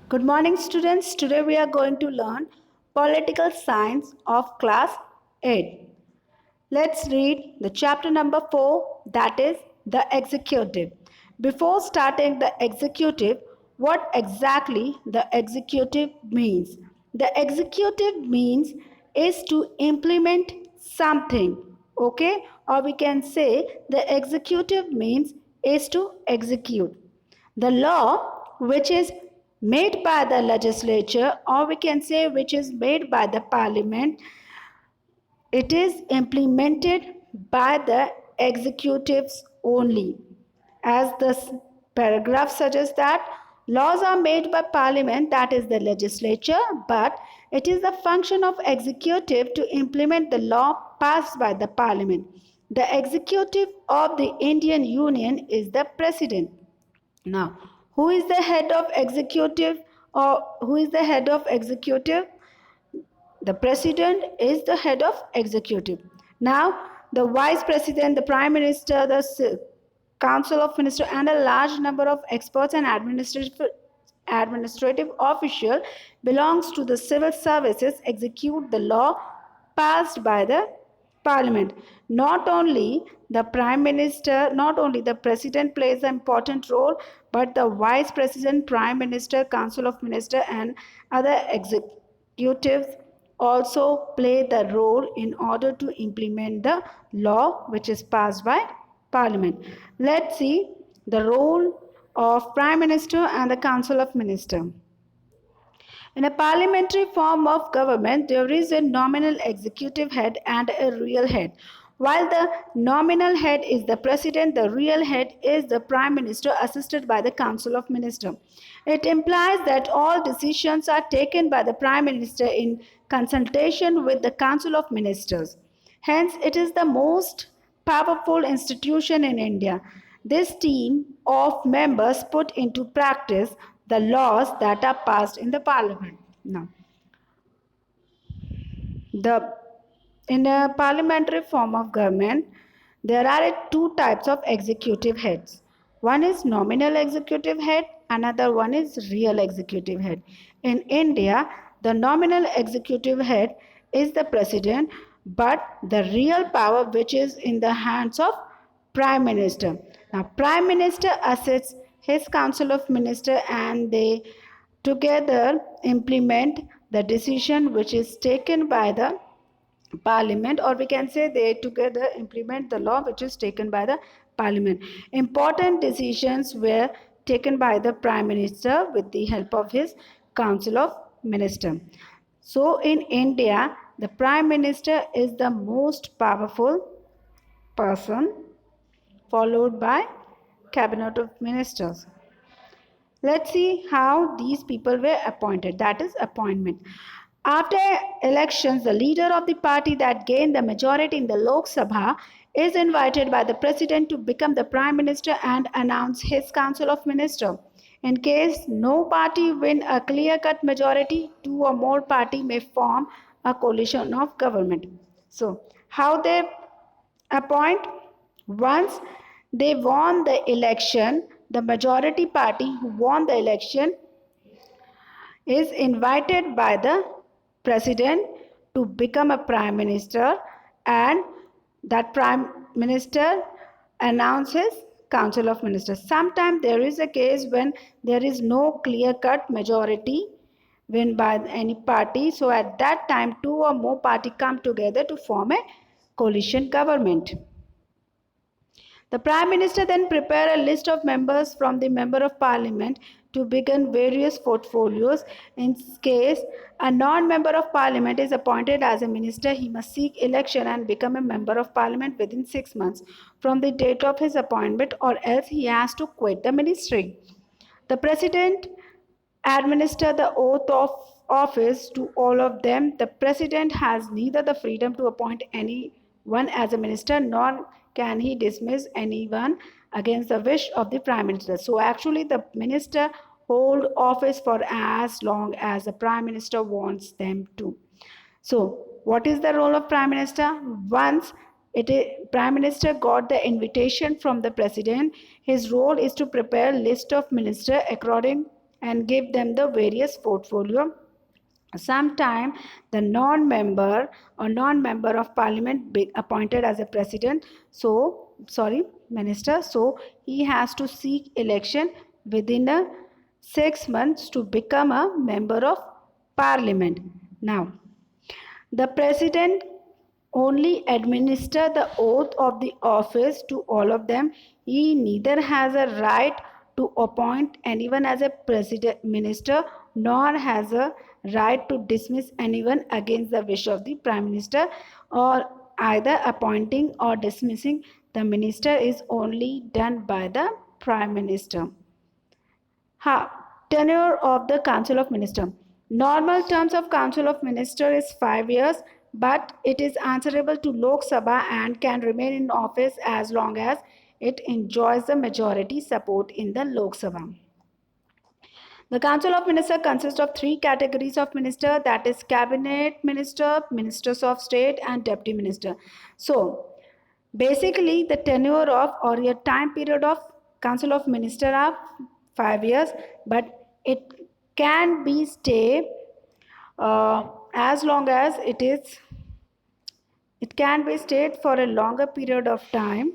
Good morning, students. Today we are going to learn political science of class 8. Let's read the chapter number 4, that is the executive. Before starting the executive, what exactly the executive means? The executive means is to implement something, okay? Or we can say the executive means is to execute. The law which is made by the legislature, or we can say which is made by the parliament, it is implemented by the executives only. As this paragraph suggests that laws are made by parliament, that is the legislature, but it is the function of executive to implement the law passed by the parliament. The executive of the Indian Union is the president. Now, who is the head of executive or who is the head of executive? The president is the head of executive. Now, the vice president, the prime minister, the council of ministers, and a large number of experts and administrative officials belongs to the civil services execute the law passed by the parliament. Not only the president plays an important role, but the vice president, prime minister, council of ministers, and other executives also play the role in order to implement the law which is passed by parliament. Let's see the role of prime minister and the council of ministers. In a parliamentary form of government, there is a nominal executive head and a real head. While the nominal head is the president, the real head is the prime minister assisted by the council of ministers. It implies that all decisions are taken by the prime minister in consultation with the council of ministers. Hence, it is the most powerful institution in India. This team of members put into practice the laws that are passed in the parliament. Now, the in a parliamentary form of government, there are two types of executive heads. One is nominal executive head, another one is real executive head. In India, the nominal executive head is the president, but the real power which is in the hands of prime minister. Now, prime minister assists his council of ministers and they together implement the decision which is taken by the parliament, or we can say they together implement the law which is taken by the parliament. Important decisions were taken by the prime minister with the help of his council of ministers. So in India, the prime minister is the most powerful person, followed by cabinet of ministers. Let's see how these people were appointed. That is appointment. After elections, the leader of the party that gained the majority in the Lok Sabha is invited by the president to become the prime minister and announce his council of ministers. In case no party win a clear-cut majority, two or more party may form a coalition of government. So, how they appoint? Once they won the election, the majority party who won the election is invited by the president to become a prime minister, and that prime minister announces council of ministers. Sometimes there is a case when there is no clear cut majority win by any party, so at that time two or more party come together to form a coalition government. The Prime Minister then prepare a list of members from the Member of Parliament to begin various portfolios. In case a non-member of Parliament is appointed as a minister, he must seek election and become a Member of Parliament within 6 months from the date of his appointment, or else he has to quit the ministry. The President administer the oath of office to all of them. The president has neither the freedom to appoint anyone as a minister nor can he dismiss anyone against the wish of the prime minister. So actually the minister hold office for as long as the prime minister wants them to. So what is the role of prime minister? Once prime minister got the invitation from the president, his role is to prepare list of minister according and give them the various portfolio. Sometime the non-member or non-member of parliament be appointed as a president, minister, so he has to seek election within a 6 months to become a member of parliament. Now the president only administer the oath of the office to all of them. He neither has a right to appoint anyone as a president minister nor has a right to dismiss anyone against the wish of the prime minister, or either appointing or dismissing the minister is only done by the prime minister. Tenure of the Council of Ministers. Normal terms of Council of Ministers is 5 years, but it is answerable to Lok Sabha and can remain in office as long as it enjoys the majority support in the Lok Sabha. The Council of Ministers consists of 3 categories of minister, that is cabinet minister, ministers of state and deputy minister. So basically the tenure of or a time period of Council of Ministers are 5 years, but it can be stay as long as it can be stayed for a longer period of time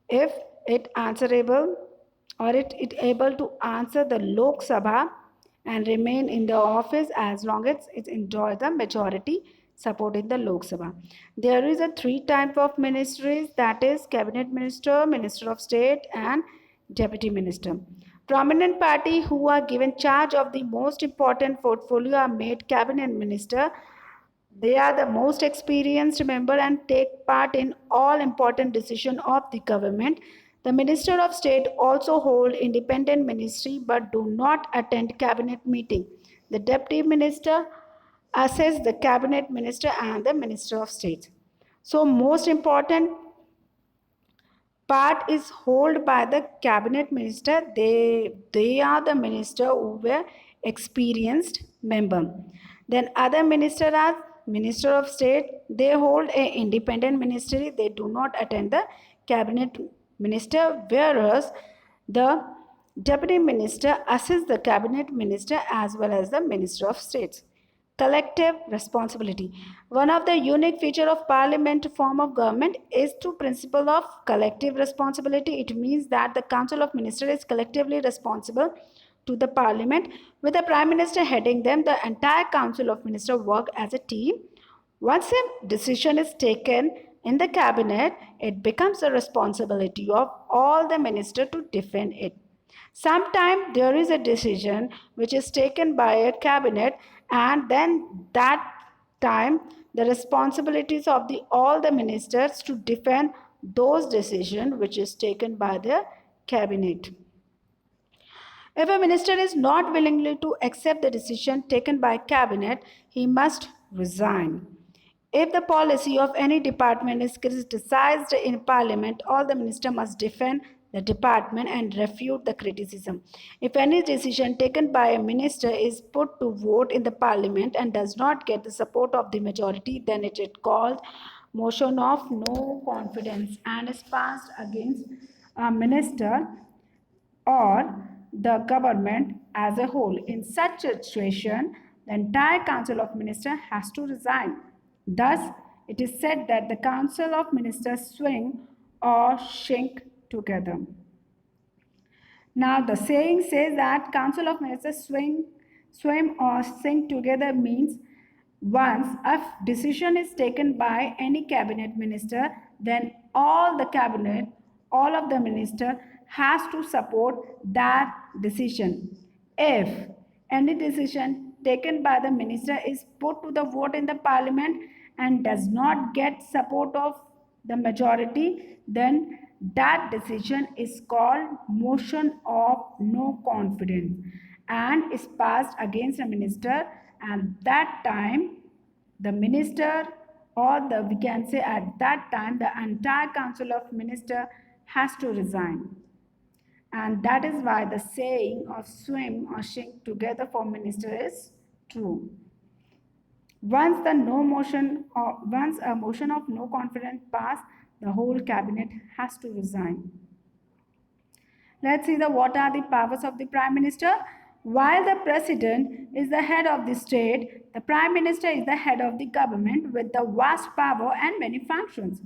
if it answerable or it able to answer the Lok Sabha and remain in the office as long as it enjoys the majority support in the Lok Sabha. There is a 3 type of ministries, that is cabinet minister, minister of state and deputy minister. Prominent party who are given charge of the most important portfolio are made cabinet minister. They are the most experienced member and take part in all important decisions of the government. The Minister of State also hold independent ministry but do not attend cabinet meeting. The Deputy Minister assess the cabinet minister and the Minister of State. So most important part is held by the cabinet minister. They are the minister who were experienced member. Then other minister are minister of state. They hold a independent ministry. They do not attend the cabinet minister, whereas the deputy minister assists the cabinet minister as well as the minister of state. Collective responsibility. One of the unique feature of parliament form of government is the principle of collective responsibility. It means that the council of ministers is collectively responsible to the parliament, with the prime minister heading them. The entire council of ministers work as a team. Once a decision is taken in the cabinet, it becomes the responsibility of all the ministers to defend it. Sometimes there is a decision which is taken by a cabinet, and then that time the responsibilities of all the ministers to defend those decisions which is taken by the cabinet. If a minister is not willingly to accept the decision taken by cabinet, he must resign. If the policy of any department is criticized in parliament, all the minister must defend the department and refute the criticism. If any decision taken by a minister is put to vote in the parliament and does not get the support of the majority, then it is called motion of no confidence and is passed against a minister or the government as a whole. In such a situation, the entire Council of Ministers has to resign. Thus, it is said that the Council of Ministers swing or sink together. Now, the saying says that Council of Ministers swim or sink together means once a decision is taken by any cabinet minister, then all of the minister has to support that decision. If any decision taken by the minister is put to the vote in the parliament and does not get support of the majority, then that decision is called motion of no confidence and is passed against a minister, and that time the minister, or we can say at that time the entire council of minister has to resign. And that is why the saying of swim or sink together for minister is true. Once a motion of no confidence pass, the whole cabinet has to resign. Let's see what are the powers of the prime minister. While the president is the head of the state, the prime minister is the head of the government with the vast power and many functions.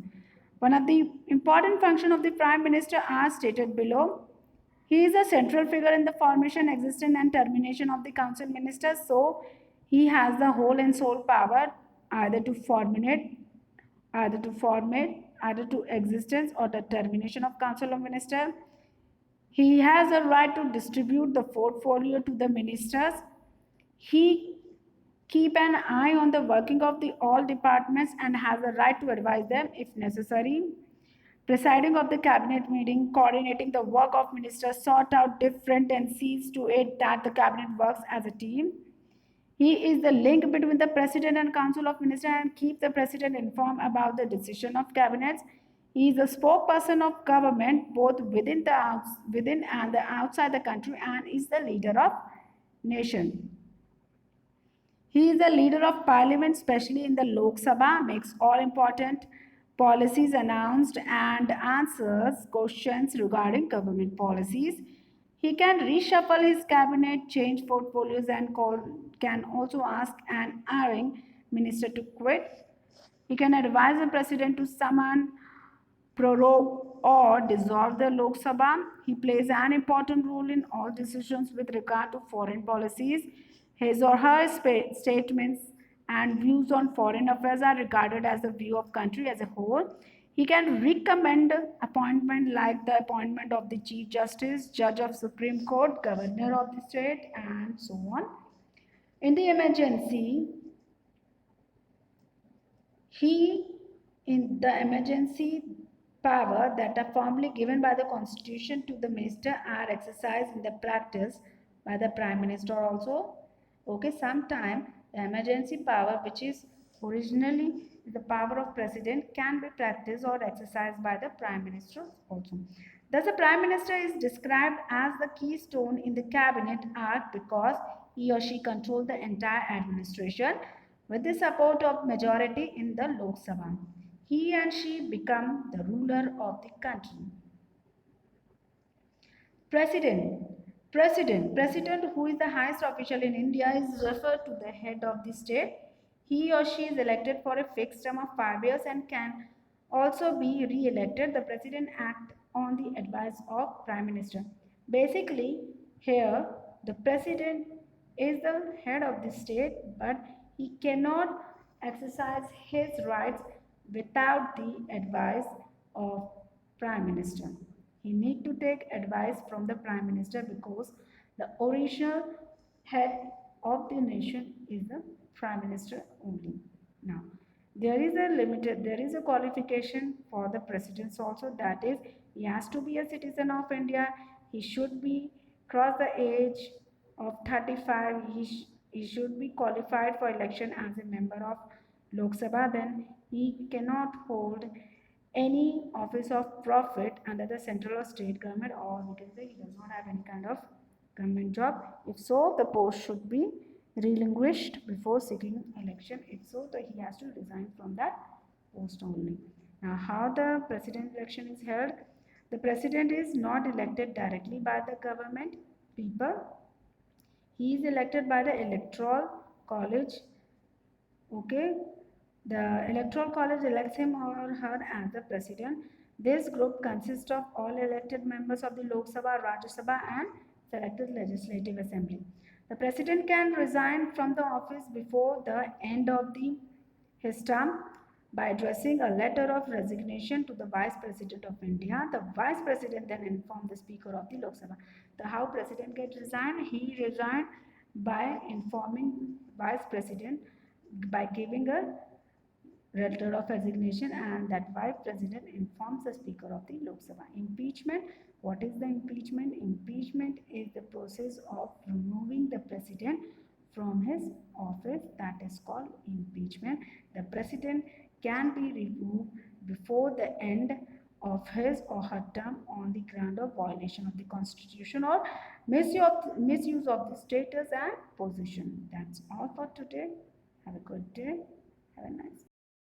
One of the important functions of the prime minister are stated below. He is a central figure in the formation, existence, and termination of the council ministers, so he has the whole and sole power either to either to existence or the termination of council of minister. He has a right to distribute the portfolio to the ministers. He keep an eye on the working of the all departments and has a right to advise them if necessary. Presiding of the cabinet meeting, coordinating the work of ministers, sort out different and sees to it that the cabinet works as a team. He is the link between the president and council of ministers and keep the president informed about the decision of cabinets. He is a spokesperson of government both within and the outside the country and is the leader of nation. He is the leader of parliament, especially in the Lok Sabha, makes all important policies announced and answers questions regarding government policies. He can reshuffle his cabinet, change portfolios, and can also ask an erring minister to quit. He can advise the president to summon, prorogue, or dissolve the Lok Sabha. He plays an important role in all decisions with regard to foreign policies. His or her statements and views on foreign affairs are regarded as the view of country as a whole. He can recommend appointment like the appointment of the Chief Justice, Judge of Supreme Court, Governor of the state, and so on. In the emergency, he in the emergency power that are formally given by the constitution to the minister are exercised in the practice by the prime minister also. Okay, sometime the emergency power which is originally the power of president can be practiced or exercised by the prime minister also. Thus the prime minister is described as the keystone in the cabinet arc because he or she controls the entire administration with the support of majority in the Lok Sabha. He and she become the ruler of the country. President. President, who is the highest official in India, is referred to the head of the state. He or she is elected for a fixed term of 5 years and can also be re-elected. The president acts on the advice of prime minister. Basically, here the president is the head of the state, but he cannot exercise his rights without the advice of prime minister. He need to take advice from the prime minister because the original head of the nation is the prime minister only. Now, there is a qualification for the president also, that is he has to be a citizen of India. He should be cross the age of 35. He should be qualified for election as a member of Lok Sabha. Then he cannot hold any office of profit under the central or state government, or we can say he does not have any kind of government job. If so, the post should be relinquished before seeking election. If so, he has to resign from that post only. Now, how the president election is held? The president is not elected directly by the government people. He is elected by the electoral college. Okay, the electoral college elects him or her as the president. This group consists of all elected members of the Lok Sabha, Rajya Sabha, and selected legislative assembly. The president can resign from the office before the end of his term by addressing a letter of resignation to the Vice President of India. The Vice President then informs the Speaker of the Lok Sabha. How President gets resigned? He resigned by informing Vice President by giving a letter of resignation, and that Vice President informs the Speaker of the Lok Sabha. Impeachment. What is the impeachment? Impeachment is the process of removing the President from his office. That is called impeachment. The President can be removed before the end of his or her term on the ground of violation of the Constitution or misuse of the status and position. That's all for today. Have a good day. Have a nice day.